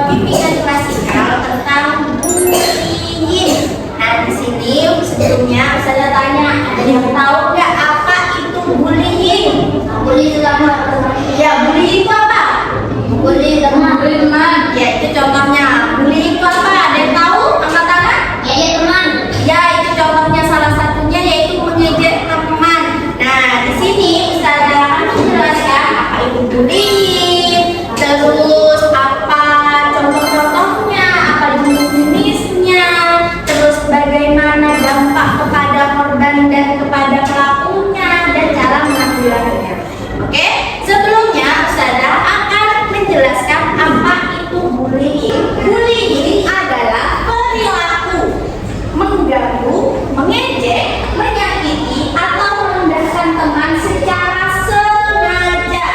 Bibi akan klasikal tentang bullying. Nah, di sini sebelumnya saya tanya, ada yang tahu nggak apa itu bullying? Bully sama Ya, bullying itu apa? bully teman. Ya, itu contohnya. Bullying itu apa? Ada yang tahu? Angkat tangan. Ya teman. Ya, itu contohnya salah satunya yaitu mengejek teman. Nah, di sini Ustazah akan menjelaskan apa itu bullying, terus apa contoh-contohnya, apa jenis-jenisnya, terus bagaimana dampak kepada korban dan kepada pelakunya, dan cara menanggulanginya. Oke, sebelumnya Ustazah akan menjelaskan apa itu bullying. Bullying adalah perilaku mengganggu, mengejek, menyakiti, atau merendahkan teman secara sengaja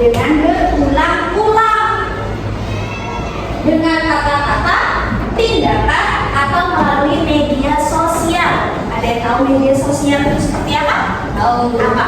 dengan berulang-ulang dengan kata-kata, tindakan, atau melalui media sosial. Ada yang tahu media sosial itu seperti apa? Tahu Apa?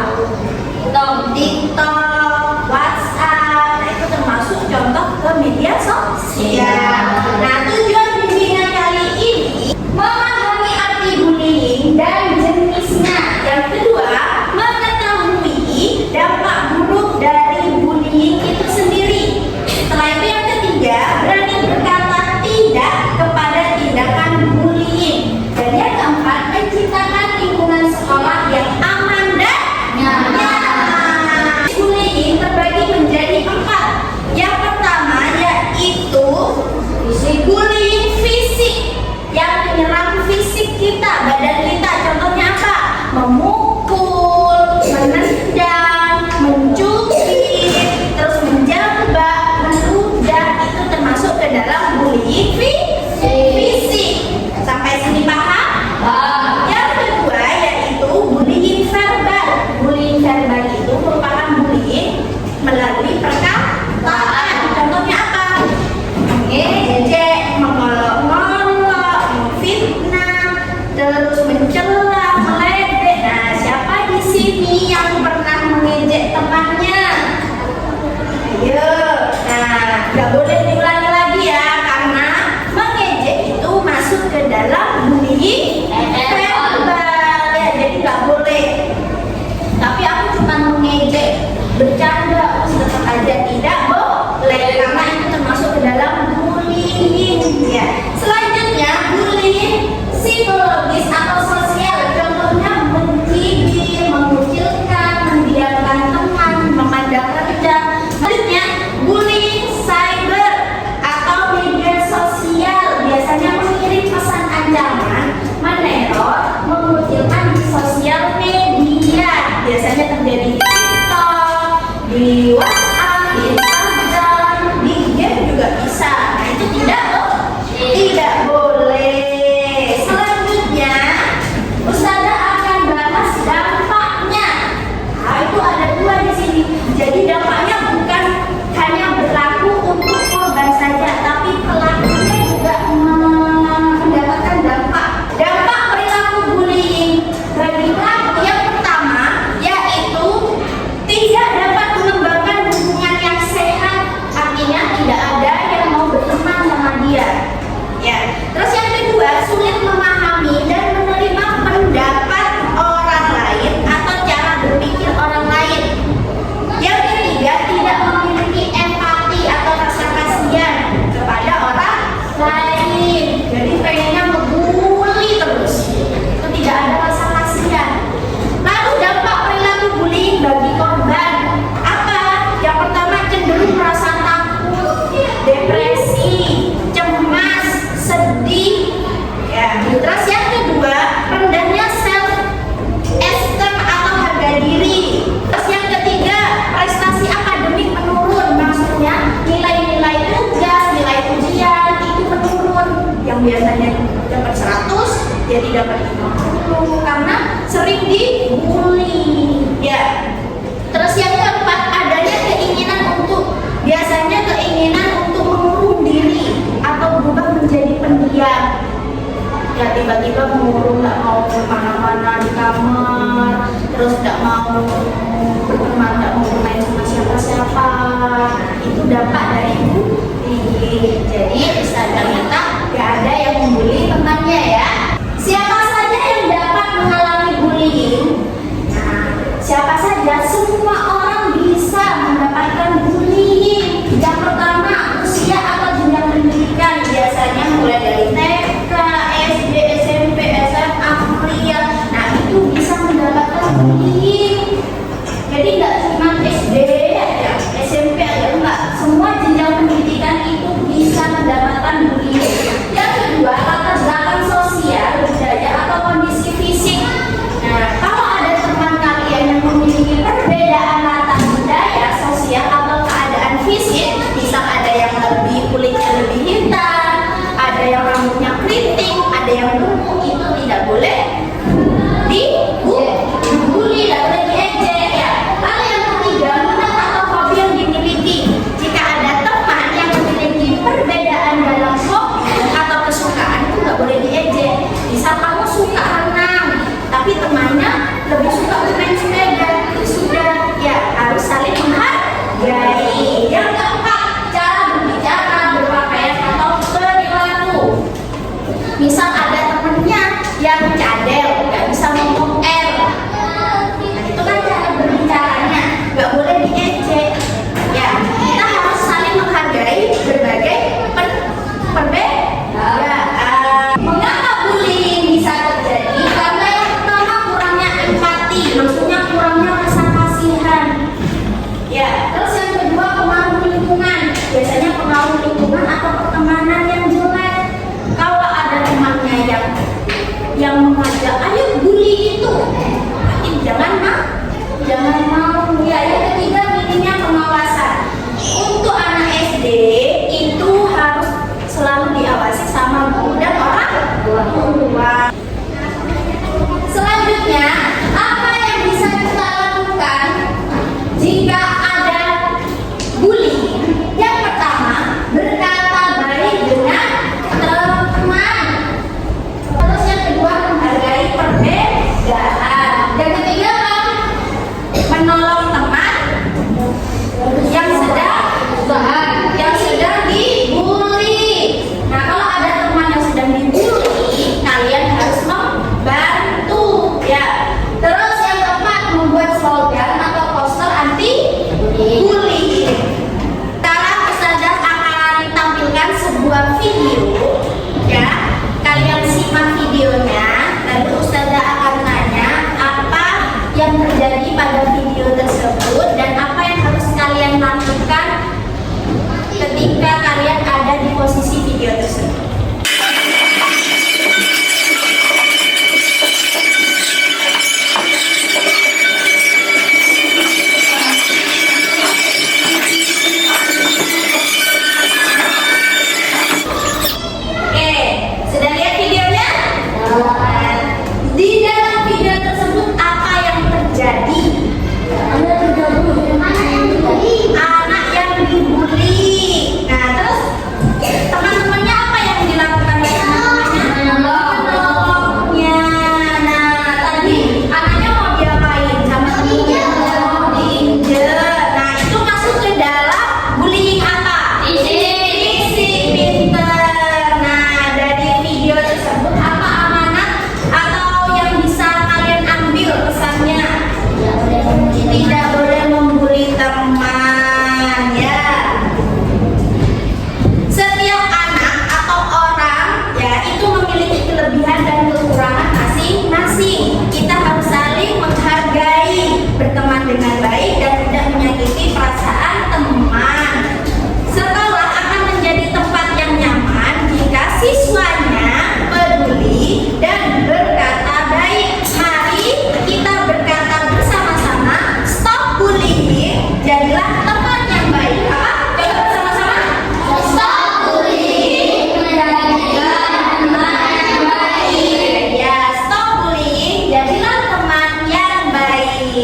TikTok, WhatsApp. Nah, itu termasuk contoh ke media sosial. Nah, tujuan bimbingan kali ini memahami arti bullying dan jenisnya. Yang kedua, mengetahui dampak buruk dari bullying itu sendiri. Setelah itu yang ketiga, berani berkata tidak kepada tindakan bullying. Dan yang keempat, menciptakan lingkungan sekolah yang aman dan nyaman. Bullying terbagi menjadi 4. Yang pertama yaitu bullying fisik, yang menyerang fisik kita, badan kita. Contohnya apa? Memukul, menendang, mencubit, terus menjambak, meludah, itu termasuk ke dalam bullying fisik. Sampai sini paham? Yang kedua yaitu bullying verbal. Bullying verbal itu merupakan bullying melalui perkataan. Contohnya apa? Mengejek, mengolok-olok, memfitnah, terus mencela, meledek. Nah, siapa di sini yang pernah mengejek temannya? Ayo. Nah, nggak boleh diulangi lagi ya, karena mengejek itu masuk ke dalam bullying verbal ya, jadi nggak boleh. Tapi aku cuma mengejek, bercanda, tetap aja tidak boleh, karena itu termasuk ke dalam bullying ya. Selanjutnya bullying psikologis atau sosial. Contohnya mencibir, mengucilkan, mendiamkan teman, memandang rendah. Selanjutnya bullying cyber atau media sosial, biasanya mengirim pesan ancaman, meneror, mengucilkan di sosial media. Biasanya terjadi di TikTok, di WhatsApp, di Instagram, di game juga bisa. Nah, itu tidak boleh. Selanjutnya Ustazah akan bahas dampaknya. Nah, itu ada 2 di sini. Jadi dampaknya bukan hanya berlaku untuk korban saja, tapi pelakunya juga mendapatkan dampak. Dampak perilaku bullying bagi pelaku yang pertama yaitu tidak dapat mengembangkan hubungan yang sehat, artinya tidak ada yang mau berteman sama dia. Ya. Terus yang kedua, sulit memahami dan menerima pendapat orang lain atau cara berpikir orang lain. Yang ketiga, tidak memiliki empati atau rasa kasihan kepada orang lain. Jadi pengennya ngebully terus. Itu tidak ada rasa kasihan. Lalu dampak perilaku bullying bagi korban apa? Yang pertama, cenderung merasa takut, depresi, cemas, sedih. Ya. Terus yang kedua, rendahnya self esteem atau harga diri. Terus yang ketiga, prestasi akademik menurun. Maksudnya nilai-nilai tugas, nilai ujian itu menurun. Yang biasanya dapat 100 jadi dapat 50 karena sering dibully. Ya. Terus yang keempat, adanya biasanya keinginan untuk mengurung diri atau berubah menjadi pendiam. Ya, tiba-tiba mengurung, nggak mau kemana-mana di kamar, terus nggak mau berteman, nggak mau bermain sama siapa-siapa. Itu dampak dari bullying. Jadi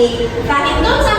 Kahitun